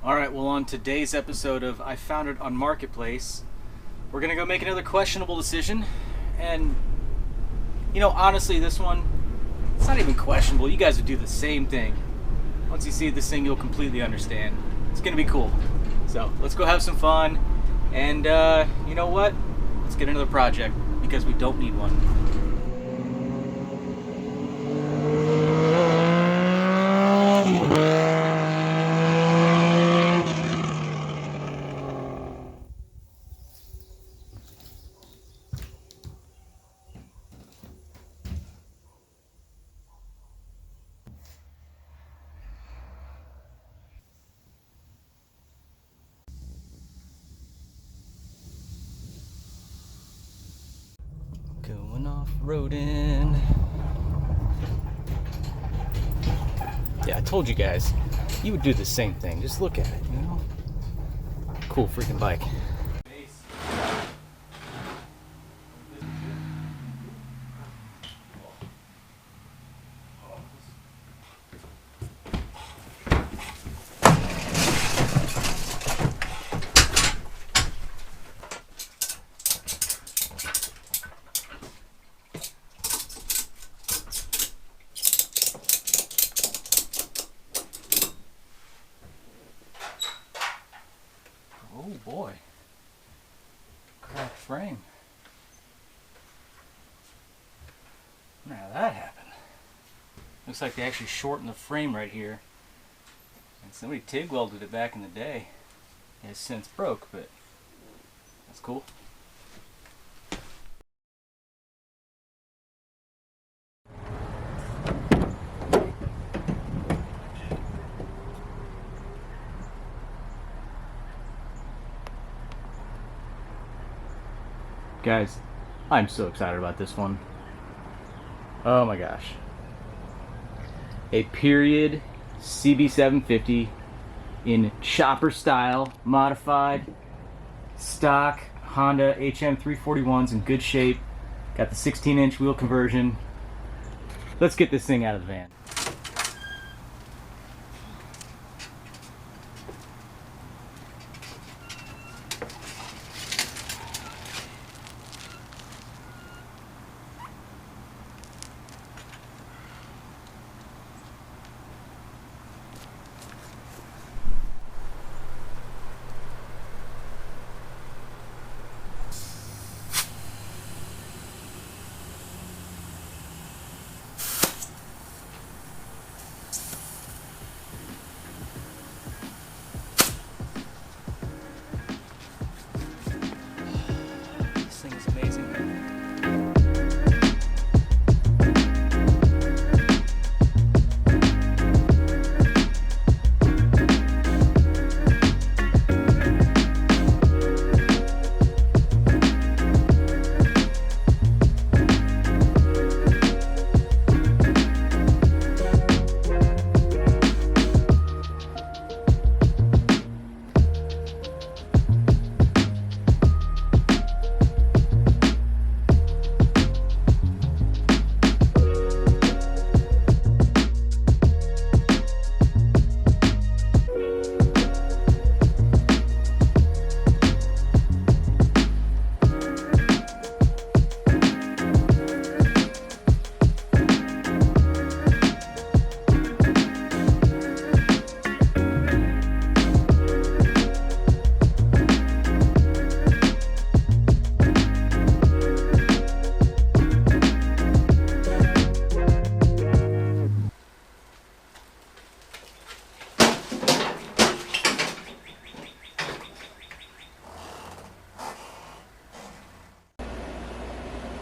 Alright, well, on today's episode of I Found It on Marketplace, we're gonna go make another questionable decision. And, you know, honestly, this one, it's not even questionable. You guys would do the same thing. Once you see this thing, you'll completely understand. It's gonna be cool. So, let's go have some fun. And, you know what? Let's get another project, because we don't need one. Going off-roading. Yeah, I told you guys, you would do the same thing. Just look at it, you know? Cool freaking bike. Oh boy, cracked frame. Now that happened. Looks like they actually shortened the frame right here. And somebody TIG welded it back in the day. It has since broke, but that's cool. Guys, I'm so excited about this one. Oh my gosh. A period CB750 in chopper style, modified, stock Honda HM341s in good shape. Got the 16-inch wheel conversion. Let's get this thing out of the van.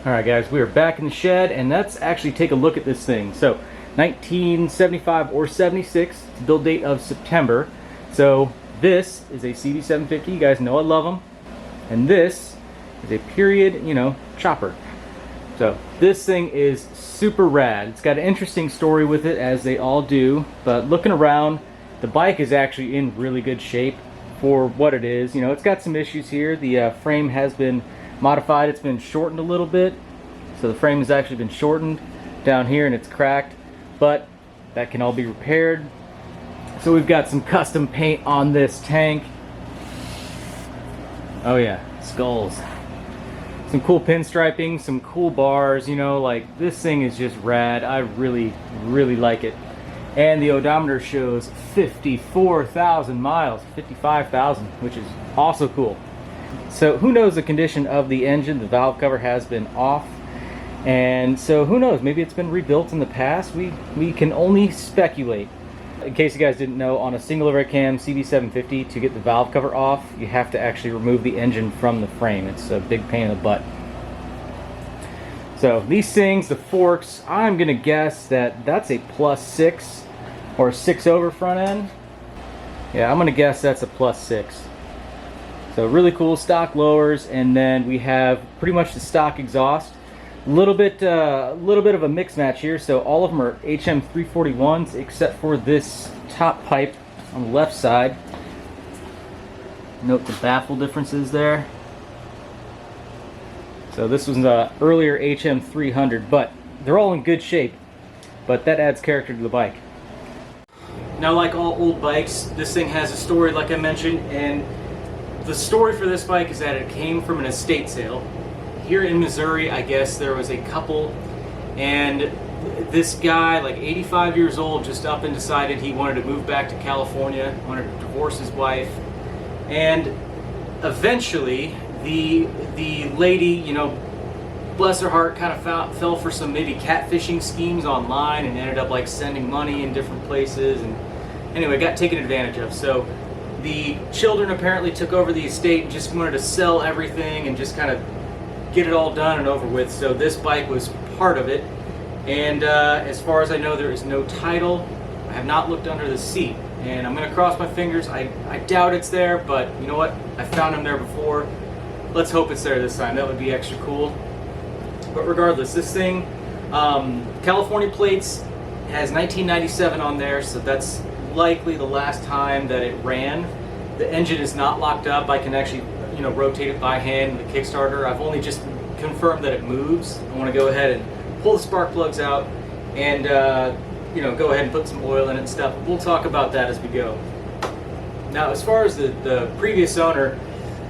Alright guys, we are back in the shed, and let's actually take a look at this thing. So, 1975 or 76, it's the build date of September. So, this is a CB750, you guys know I love them. And this is a period, you know, chopper. So, this thing is super rad. It's got an interesting story with it, as they all do. But looking around, the bike is actually in really good shape for what it is. You know, it's got some issues here. The frame has been modified. It's been shortened a little bit, so the frame has actually been shortened down here and it's cracked, but that can all be repaired. So we've got some custom paint on this tank. Oh yeah, skulls. Some cool pinstriping, some cool bars, you know, like this thing is just rad. I really, really like it. And the odometer shows 54,000 miles, 55,000, which is also cool. So who knows the condition of the engine? The valve cover has been off. And so who knows, maybe it's been rebuilt in the past. We can only speculate. In case you guys didn't know, on a single overhead cam CB750, to get the valve cover off, you have to actually remove the engine from the frame. It's a big pain in the butt. So these things, the forks, I'm gonna guess that that's a +6 or a 6 over front end. Yeah, I'm gonna guess that's a +6. So really cool stock lowers, and then we have pretty much the stock exhaust. Little bit of a mix match here. So all of them are HM341s except for this top pipe on the left side. Note the baffle differences there. So this was an earlier HM300, but they're all in good shape. But that adds character to the bike. Now, like all old bikes, this thing has a story, like I mentioned, and the story for this bike is that it came from an estate sale. Here in Missouri, I guess there was a couple, and this guy, like 85 years old, just up and decided he wanted to move back to California, wanted to divorce his wife, and eventually the lady, you know, bless her heart, kind of fell for some maybe catfishing schemes online and ended up like sending money in different places, and anyway, got taken advantage of. So the children apparently took over the estate and just wanted to sell everything and just kind of get it all done and over with. So this bike was part of it, and as far as I know, there is no title. I have not looked under the seat, and I'm gonna cross my fingers. I doubt it's there, but you know what, I found them there before. Let's hope it's there this time. That would be extra cool. But regardless, this thing, California plates, has 1997 on there, so that's likely the last time that it ran. The engine is not locked up. I can actually, you know, rotate it by hand with the Kickstarter. I've only just confirmed that it moves. I want to go ahead and pull the spark plugs out and you know, go ahead and put some oil in it and stuff. We'll talk about that as we go. Now, as far as the previous owner,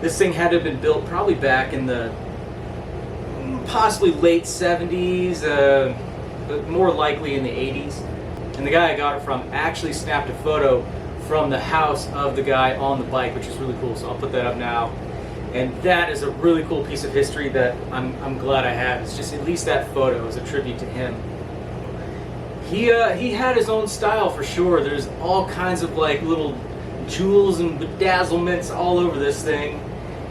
this thing had to have been built probably back in the possibly late 70s, but more likely in the 80s. And the guy I got it from actually snapped a photo from the house of the guy on the bike, which is really cool. So I'll put that up now. And that is a really cool piece of history that I'm glad I have. It's just at least that photo is a tribute to him. He had his own style for sure. There's all kinds of like little jewels and bedazzlements all over this thing,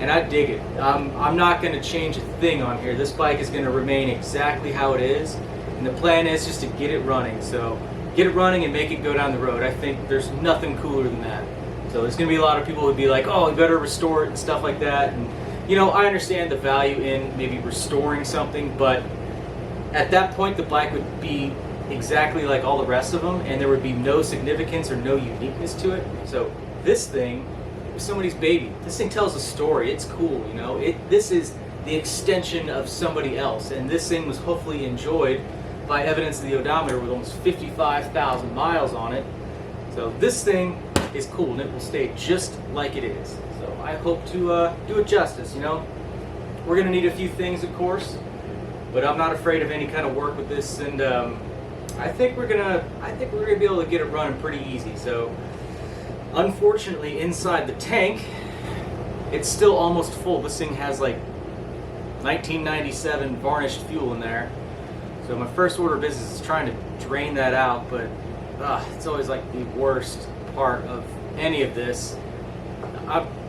and I dig it. I'm not going to change a thing on here. This bike is going to remain exactly how it is, and the plan is just to get it running. So get it running and make it go down the road. I think there's nothing cooler than that. So there's going to be a lot of people who would be like, oh, you better restore it and stuff like that. And you know, I understand the value in maybe restoring something, but at that point the bike would be exactly like all the rest of them, and there would be no significance or no uniqueness to it. So this thing is somebody's baby. This thing tells a story. It's cool, you know. This is the extension of somebody else, and this thing was hopefully enjoyed by evidence of the odometer with almost 55,000 miles on it. So this thing is cool, and it will stay just like it is. So I hope to do it justice, you know. We're gonna need a few things, of course, but I'm not afraid of any kind of work with this, and I think we're gonna be able to get it running pretty easy. So unfortunately, inside the tank, it's still almost full. This thing has like 1997 varnished fuel in there. So my first order of business is trying to drain that out, but it's always like the worst part of any of this.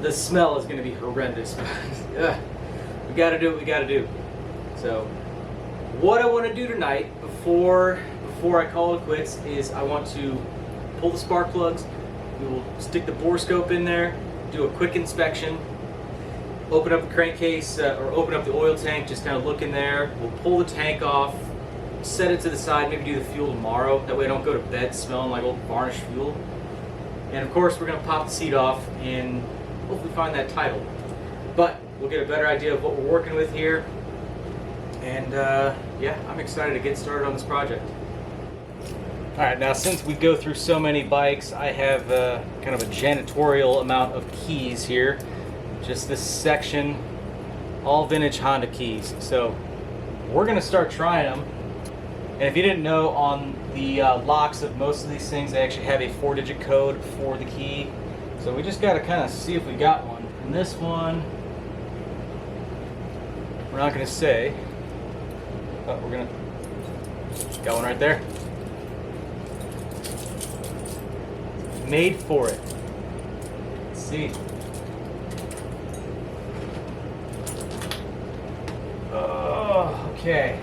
The smell is going to be horrendous. We got to do what we got to do. So what I want to do tonight before I call it quits is I want to pull the spark plugs. We will stick the bore scope in there, do a quick inspection, open up the crankcase or open up the oil tank, just kind of look in there. We'll pull the tank off, set it to the side, maybe do the fuel tomorrow. That way I don't go to bed smelling like old varnished fuel. And of course we're going to pop the seat off and hopefully find that title. But we'll get a better idea of what we're working with here. And yeah, I'm excited to get started on this project. Alright, now since we go through so many bikes, I have kind of a janitorial amount of keys here. Just this section, all vintage Honda keys. So we're going to start trying them. And if you didn't know, on the locks of most of these things, they actually have a 4-digit code for the key. So we just got to kind of see if we got one. And this one, we're not going to say, but we're going to, got one right there. Made for it. Let's see. Oh, okay.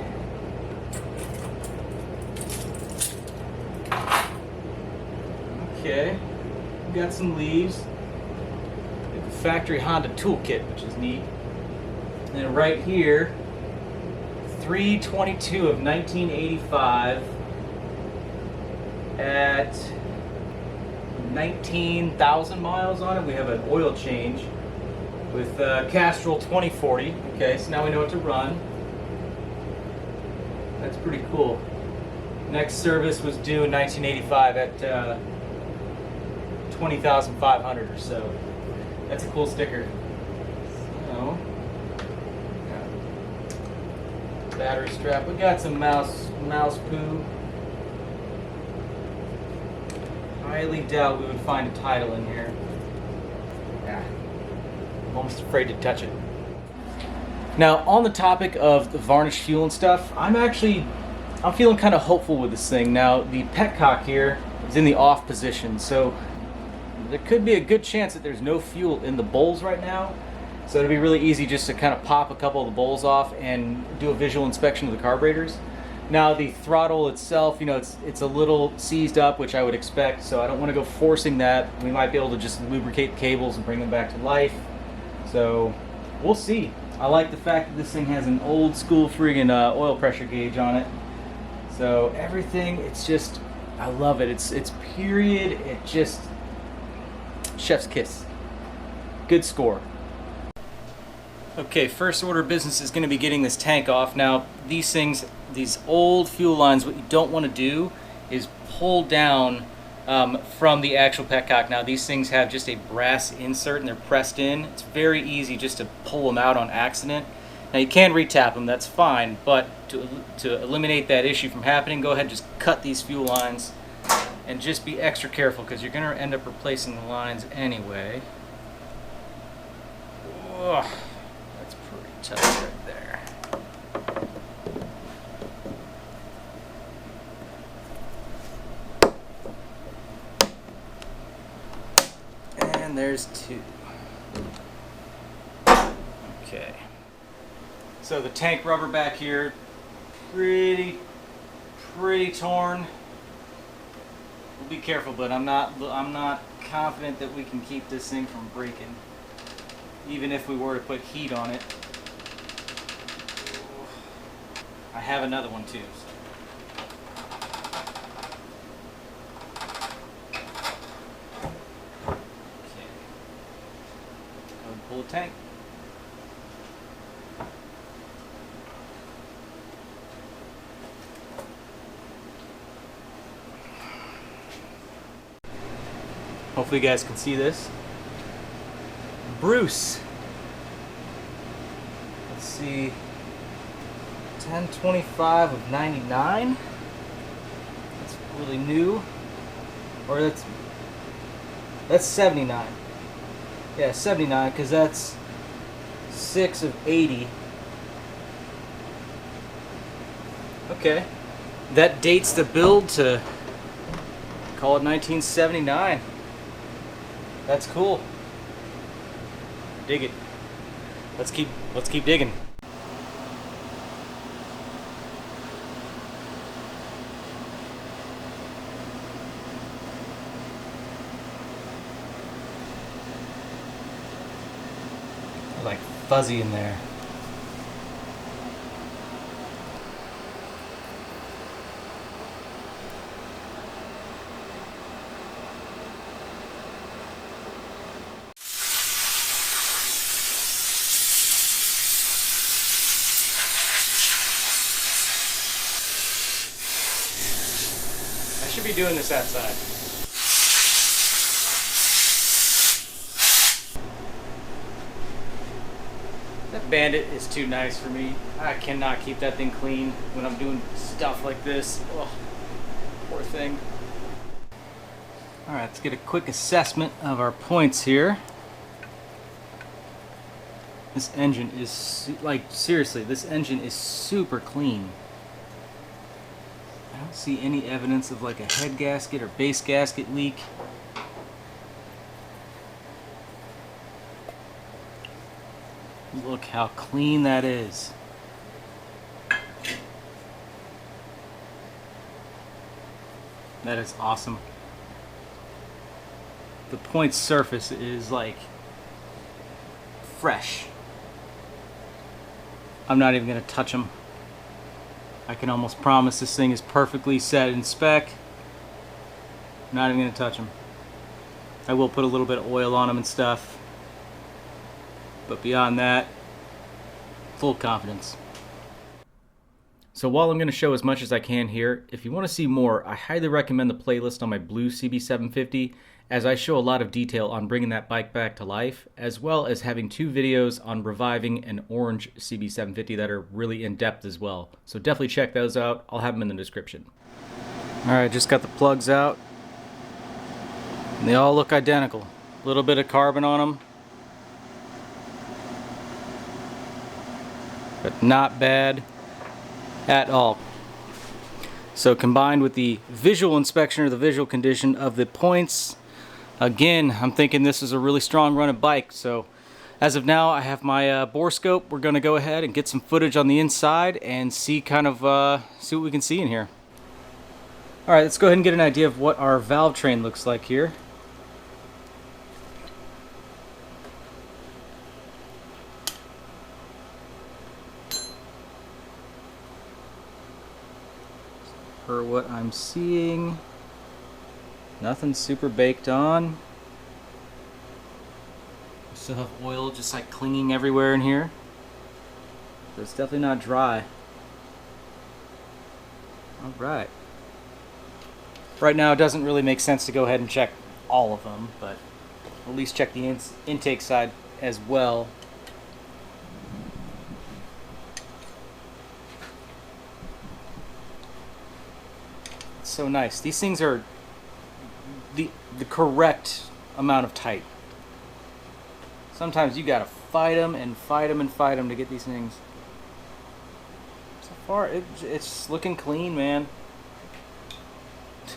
Okay. We got some leaves. We have the factory Honda toolkit, which is neat. And then right here, 3/22 of 1985 at 19,000 miles on it. We have an oil change with Castrol 2040. Okay, so now we know what to run. That's pretty cool. Next service was due in 1985 at 20,500 or so. That's a cool sticker. So, battery strap. We got some mouse poo. Highly doubt we would find a title in here. Yeah, I'm almost afraid to touch it. Now, on the topic of the varnished fuel and stuff, I'm feeling kind of hopeful with this thing. Now, the petcock here is in the off position, so there could be a good chance that there's no fuel in the bowls right now. So it'd be really easy just to kind of pop a couple of the bowls off and do a visual inspection of the carburetors. Now the throttle itself, you know, it's a little seized up, which I would expect, so I don't want to go forcing that. We might be able to just lubricate the cables and bring them back to life. So we'll see. I like the fact that this thing has an old school friggin' oil pressure gauge on it. So everything, it's just, I love it. It's period. It just, chef's kiss. Good score. Okay, first order of business is going to be getting this tank off. Now, these things, these old fuel lines, what you don't want to do is pull down from the actual petcock. Now, these things have just a brass insert and they're pressed in. It's very easy just to pull them out on accident. Now, you can retap them, that's fine, but to eliminate that issue from happening, go ahead and just cut these fuel lines and just be extra careful because you're going to end up replacing the lines anyway. Ugh. Tough right there. And there's two. Okay. So the tank rubber back here, pretty torn. We'll be careful, but I'm not confident that we can keep this thing from breaking, even if we were to put heat on it. I have another one too. Okay. Go and pull the tank. Hopefully you guys can see this. Bruce. Let's see. 10/25 of 99. That's really new. Or that's 79. Yeah, 79, because that's 6 of 80. Okay. That dates the build to, call it 1979. That's cool. Dig it. Let's keep digging. Like fuzzy in there. That should be doing this outside. That Bandit is too nice for me. I cannot keep that thing clean when I'm doing stuff like this. Oh, poor thing. Alright, let's get a quick assessment of our points here. This engine is, like, seriously, this engine is super clean. I don't see any evidence of like a head gasket or base gasket leak. Look how clean that is. That is awesome. The point surface is like fresh. I'm not even going to touch them. I can almost promise this thing is perfectly set in spec. Not even going to touch them. I will put a little bit of oil on them and stuff. But beyond that, full confidence. So while I'm going to show as much as I can here, if you want to see more, I highly recommend the playlist on my blue CB750, as I show a lot of detail on bringing that bike back to life, as well as having 2 videos on reviving an orange CB750 that are really in-depth as well. So definitely check those out. I'll have them in the description. Alright, just got the plugs out. And they all look identical. A little bit of carbon on them. But not bad at all. So combined with the visual inspection or the visual condition of the points, again, I'm thinking this is a really strong running bike. So as of now, I have my bore scope. We're going to go ahead and get some footage on the inside and see kind of see what we can see in here. All right, let's go ahead and get an idea of what our valve train looks like here. Per what I'm seeing, nothing super baked on. We still have oil just like clinging everywhere in here. So it's definitely not dry. Alright. Right now it doesn't really make sense to go ahead and check all of them, but at least check the intake side as well. So nice. These things are the correct amount of tight. Sometimes you gotta fight them and fight them and fight them to get these things. So far, it's looking clean, man.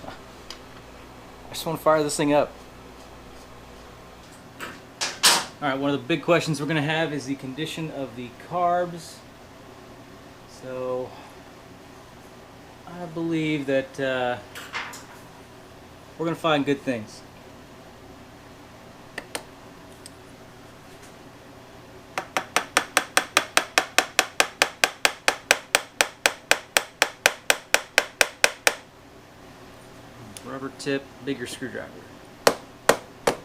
I just want to fire this thing up. Alright, one of the big questions we're gonna have is the condition of the carbs. So I believe that we're going to find good things. Rubber tip, bigger screwdriver. There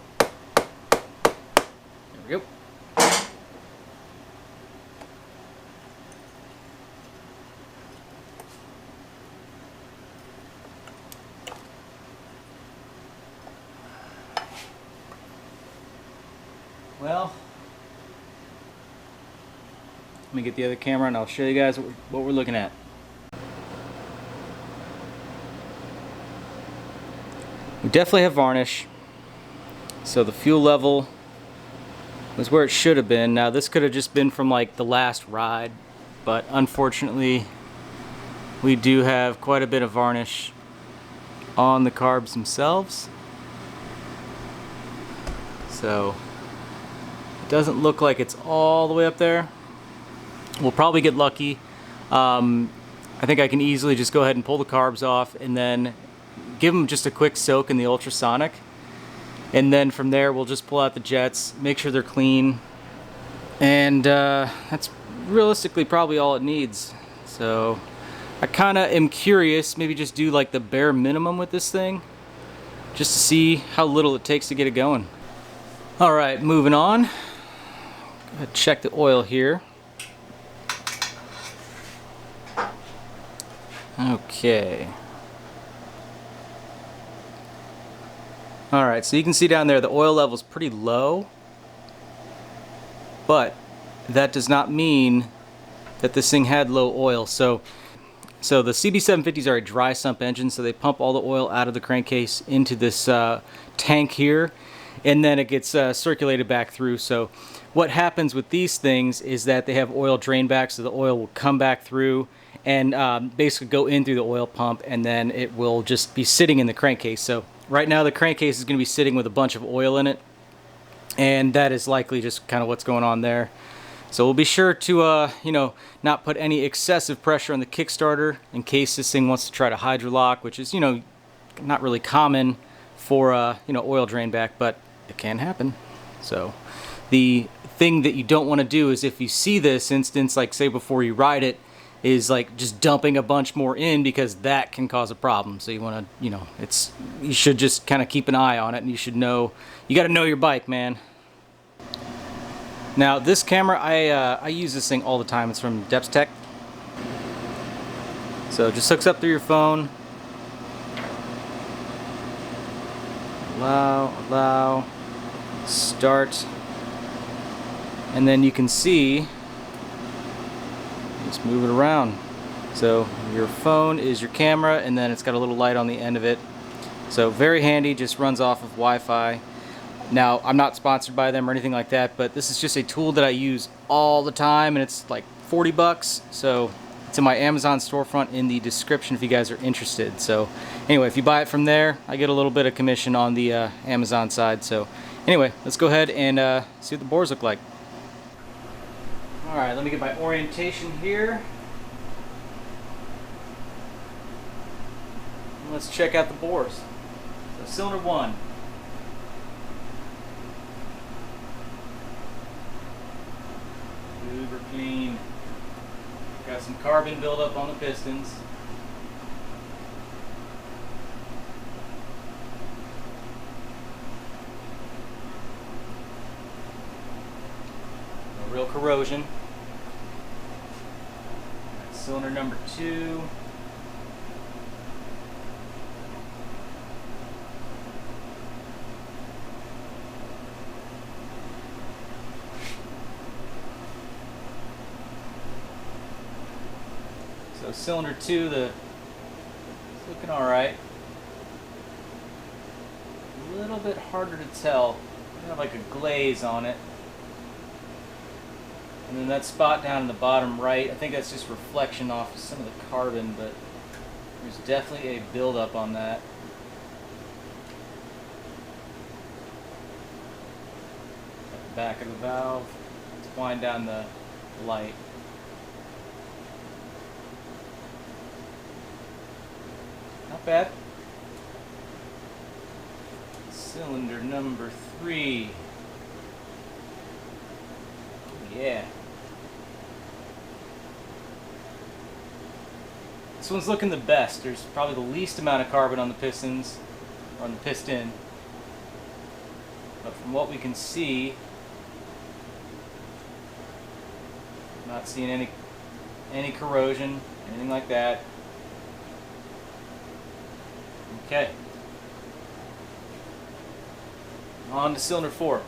we go. Well, let me get the other camera and I'll show you guys what we're looking at. We definitely have varnish, so the fuel level was where it should have been. Now this could have just been from like the last ride, but unfortunately we do have quite a bit of varnish on the carbs themselves. So it doesn't look like it's all the way up there. We'll probably get lucky. I think I can easily just go ahead and pull the carbs off and then give them just a quick soak in the ultrasonic. And then from there we'll just pull out the jets, make sure they're clean. And that's realistically probably all it needs. So I kind of am curious, maybe just do like the bare minimum with this thing, just to see how little it takes to get it going. Alright, moving on. Go ahead, check the oil here. Okay. Alright, so you can see down there the oil level is pretty low, but that does not mean that this thing had low oil. So the CB750s are a dry sump engine, so they pump all the oil out of the crankcase into this tank here, and then it gets circulated back through. So what happens with these things is that they have oil drain back, so the oil will come back through and basically go in through the oil pump, and then it will just be sitting in the crankcase. So right now the crankcase is going to be sitting with a bunch of oil in it, and that is likely just kind of what's going on there. So we'll be sure to, you know, not put any excessive pressure on the Kickstarter in case this thing wants to try to hydrolock, which is, you know, not really common for, you know, oil drain back, but it can happen. So the thing that you don't want to do is, if you see this instance, like say before you ride it, is like just dumping a bunch more in, because that can cause a problem. So you want to, you know, you should just kind of keep an eye on it, and you should know, you got to know your bike, man. Now this camera, I use this thing all the time. It's from Depstech. So it just hooks up through your phone. Allow, start, and then you can see, just move it around. So your phone is your camera, and then it's got a little light on the end of it. So very handy, just runs off of Wi-Fi. Now, I'm not sponsored by them or anything like that, but this is just a tool that I use all the time, and it's like 40 bucks. So it's in my Amazon storefront in the description if you guys are interested. So anyway, if you buy it from there, I get a little bit of commission on the Amazon side. So anyway, let's go ahead and see what the bores look like. Alright, let me get my orientation here. Let's check out the bores. So cylinder 1. Super clean. Got some carbon buildup on the pistons. No real corrosion. Cylinder number 2. So cylinder 2, it's looking alright. A little bit harder to tell. You have like a glaze on it. And then that spot down in the bottom right, I think that's just reflection off of some of the carbon, but there's definitely a buildup on that. At the back of the valve. Let's wind down the light. Not bad. Cylinder number 3. Yeah. This one's looking the best. There's probably the least amount of carbon on the pistons, or on the piston. But from what we can see, I'm not seeing any corrosion, anything like that. Okay. On to cylinder 4.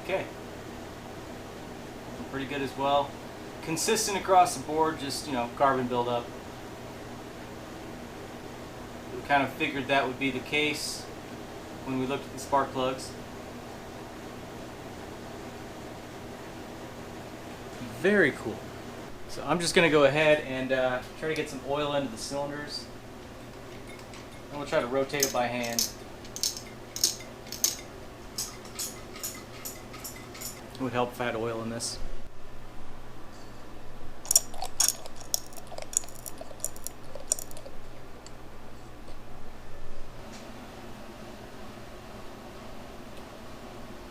Okay. Pretty good as well. Consistent across the board, just, you know, carbon buildup. We kind of figured that would be the case when we looked at the spark plugs. Very cool. So I'm just going to go ahead and try to get some oil into the cylinders. And we'll try to rotate it by hand. It would help if I had oil in this.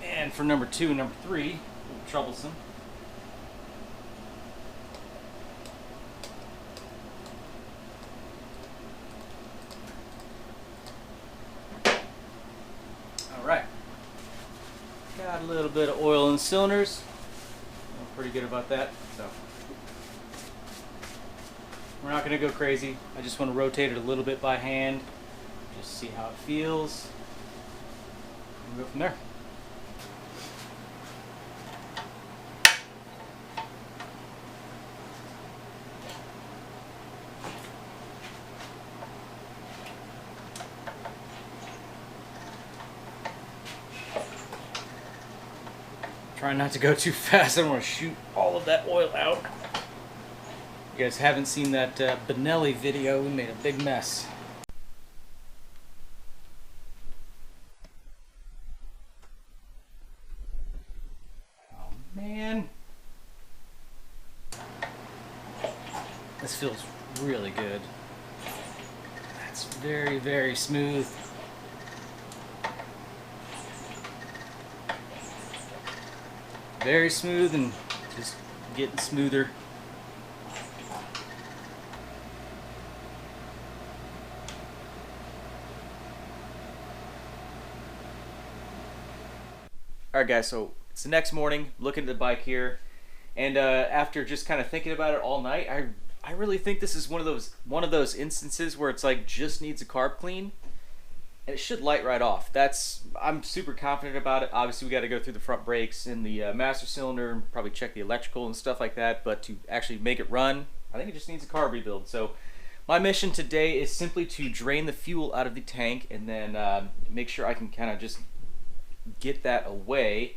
And for number 2 and number 3, a little troublesome. Alright. Got a little bit of oil in the cylinders. I'm pretty good about that. So We're not going to go crazy. I just want to rotate it a little bit by hand. Just see how it feels. And we'll go from there. Trying not to go too fast. I don't want to shoot all of that oil out. You guys haven't seen that Benelli video. We made a big mess. Oh man. This feels really good. That's very, very smooth. Very smooth and just getting smoother. Alright guys, so it's the next morning, looking at the bike here, and after just kind of thinking about it all night, I really think this is one of those instances where it's like just needs a carb clean. And it should light right off. I'm super confident about it. Obviously, we got to go through the front brakes and the master cylinder and probably check the electrical and stuff like that. But to actually make it run, I think it just needs a carb rebuild. So my mission today is simply to drain the fuel out of the tank and then make sure I can kind of just get that away.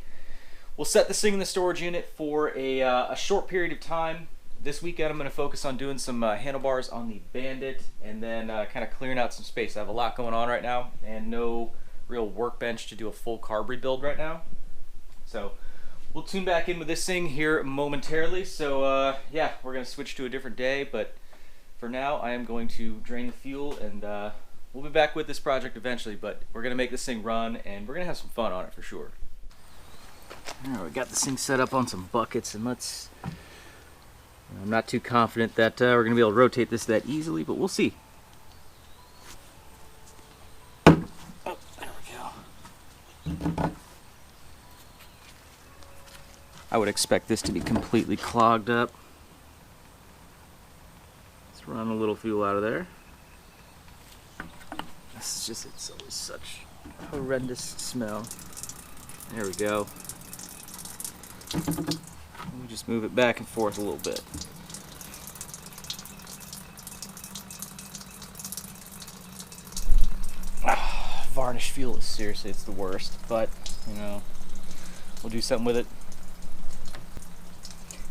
We'll set this thing in the storage unit for a short period of time. This weekend I'm going to focus on doing some handlebars on the Bandit and then kind of clearing out some space. I have a lot going on right now and no real workbench to do a full carb rebuild right now. So we'll tune back in with this thing here momentarily. So yeah, we're going to switch to a different day, but for now I am going to drain the fuel and we'll be back with this project eventually, but we're going to make this thing run and we're going to have some fun on it for sure. All right, we got this thing set up on some buckets and I'm not too confident that we're going to be able to rotate this that easily, but we'll see. Oh, there we go. I would expect this to be completely clogged up. Let's run a little fuel out of there. This is just, it's always such a horrendous smell. There we go. Let me just move it back and forth a little bit. Varnish fuel is seriously, it's the worst, but you know, we'll do something with it.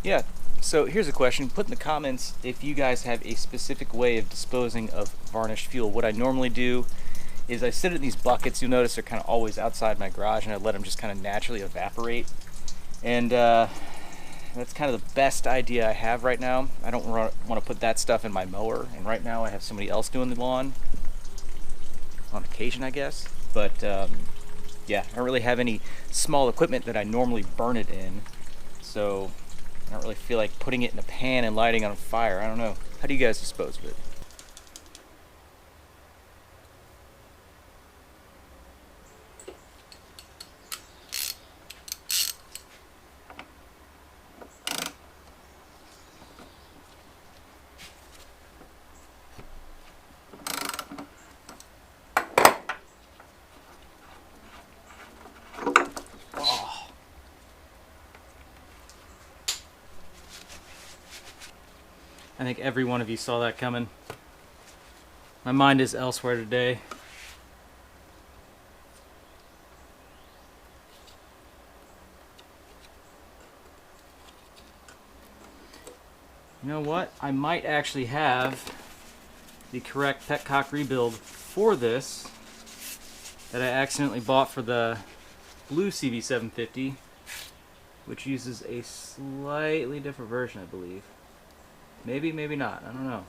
Yeah, so here's a question. Put in the comments if you guys have a specific way of disposing of varnished fuel. What I normally do is I sit in these buckets. You'll notice they're kind of always outside my garage and I let them just kind of naturally evaporate. And that's kind of the best idea I have right now. I don't want to put that stuff in my mower, and right now I have somebody else doing the lawn on occasion, I guess. But yeah, I don't really have any small equipment that I normally burn it in, so I don't really feel like putting it in a pan and lighting it on fire. I don't know. How do you guys dispose of it? I think every one of you saw that coming. My mind is elsewhere today. You know what? I might actually have the correct petcock rebuild for this that I accidentally bought for the blue CB750, which uses a slightly different version, I believe. Maybe, maybe not. I don't know.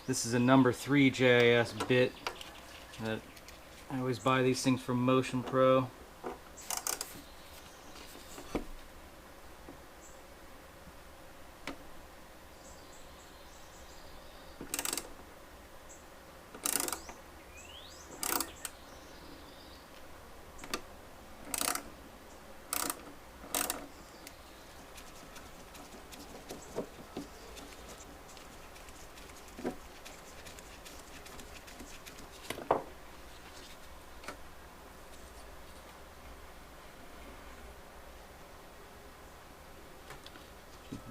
This is a number 3 JIS bit that I always buy these things from Motion Pro.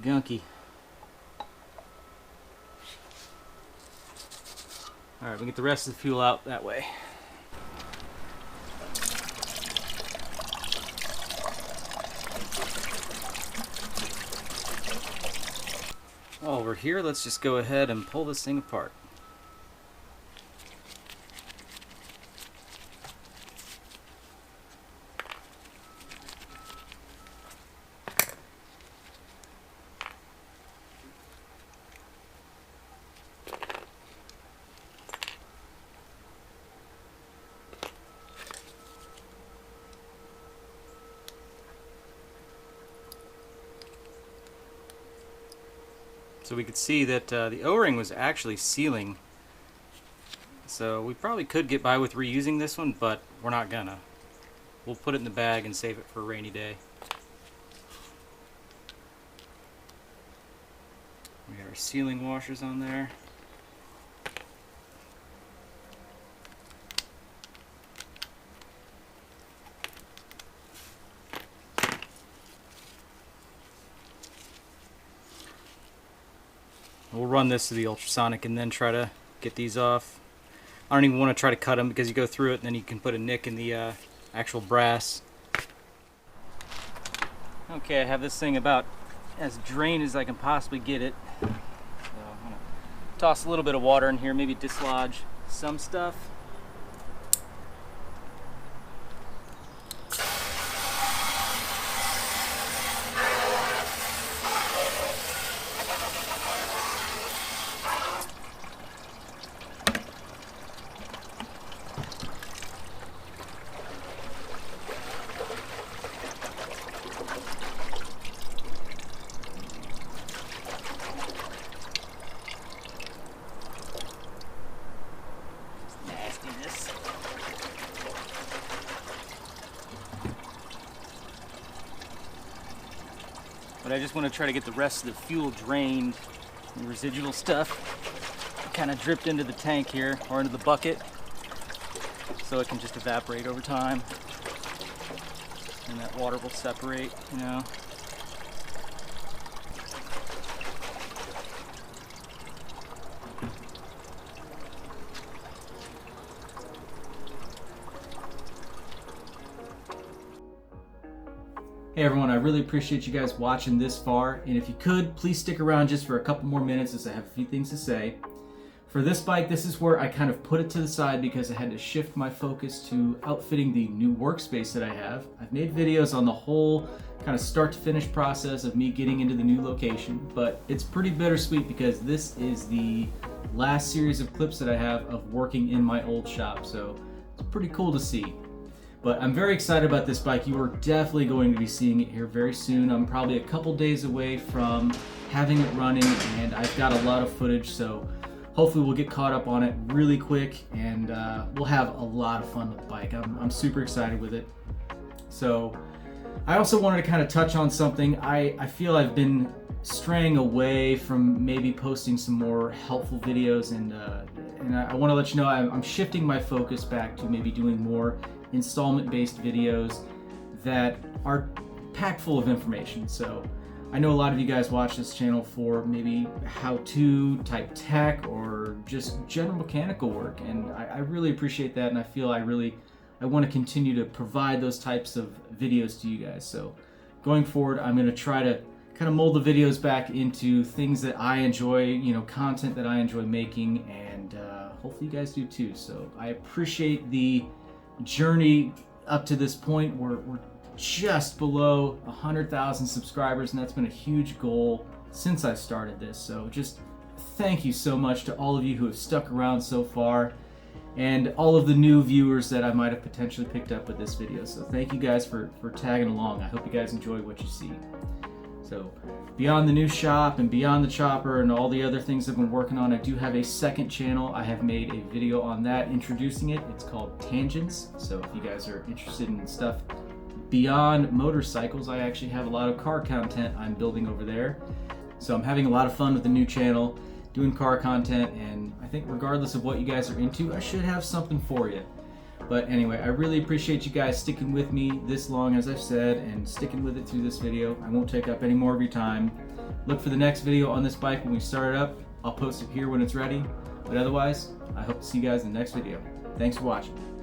gunky. Alright, we get the rest of the fuel out that way. While we're here, let's just go ahead and pull this thing apart. So we could see that the O-ring was actually sealing. So we probably could get by with reusing this one, but we're not gonna. We'll put it in the bag and save it for a rainy day. We got our sealing washers on there. We'll run this to the ultrasonic and then try to get these off. I don't even want to try to cut them because you go through it and then you can put a nick in the actual brass. Okay, I have this thing about as drained as I can possibly get it. So I'm going to toss a little bit of water in here, maybe dislodge some stuff. But I just want to try to get the rest of the fuel drained. The residual stuff kind of dripped into the tank here, or into the bucket, so it can just evaporate over time. And that water will separate, you know. Hey everyone, I really appreciate you guys watching this far, and if you could, please stick around just for a couple more minutes as I have a few things to say. For this bike, this is where I kind of put it to the side because I had to shift my focus to outfitting the new workspace that I have. I've made videos on the whole kind of start to finish process of me getting into the new location, but it's pretty bittersweet because this is the last series of clips that I have of working in my old shop, so it's pretty cool to see. But I'm very excited about this bike. You are definitely going to be seeing it here very soon. I'm probably a couple days away from having it running, and I've got a lot of footage, so hopefully we'll get caught up on it really quick, and we'll have a lot of fun with the bike. I'm super excited with it. So I also wanted to kind of touch on something. I feel I've been straying away from maybe posting some more helpful videos, and I want to let you know I'm shifting my focus back to maybe doing more installment-based videos that are packed full of information. So I know a lot of you guys watch this channel for maybe how-to type tech or just general mechanical work, and I really appreciate that, and I feel I want to continue to provide those types of videos to you guys. So going forward, I'm going to try to kind of mold the videos back into things that I enjoy, you know, content that I enjoy making, and hopefully you guys do too. So I appreciate the journey up to this point. We're just below 100,000 subscribers, and that's been a huge goal since I started this. So just thank you so much to all of you who have stuck around so far, and all of the new viewers that I might have potentially picked up with this video. So thank you guys for tagging along. I hope you guys enjoy what you see. So beyond the new shop and beyond the chopper and all the other things I've been working on, I do have a second channel. I have made a video on that introducing it. It's called Tangents. So if you guys are interested in stuff beyond motorcycles, I actually have a lot of car content I'm building over there. So I'm having a lot of fun with the new channel, doing car content, and I think regardless of what you guys are into, I should have something for you. But anyway, I really appreciate you guys sticking with me this long, as I've said, and sticking with it through this video. I won't take up any more of your time. Look for the next video on this bike when we start it up. I'll post it here when it's ready. But otherwise, I hope to see you guys in the next video. Thanks for watching.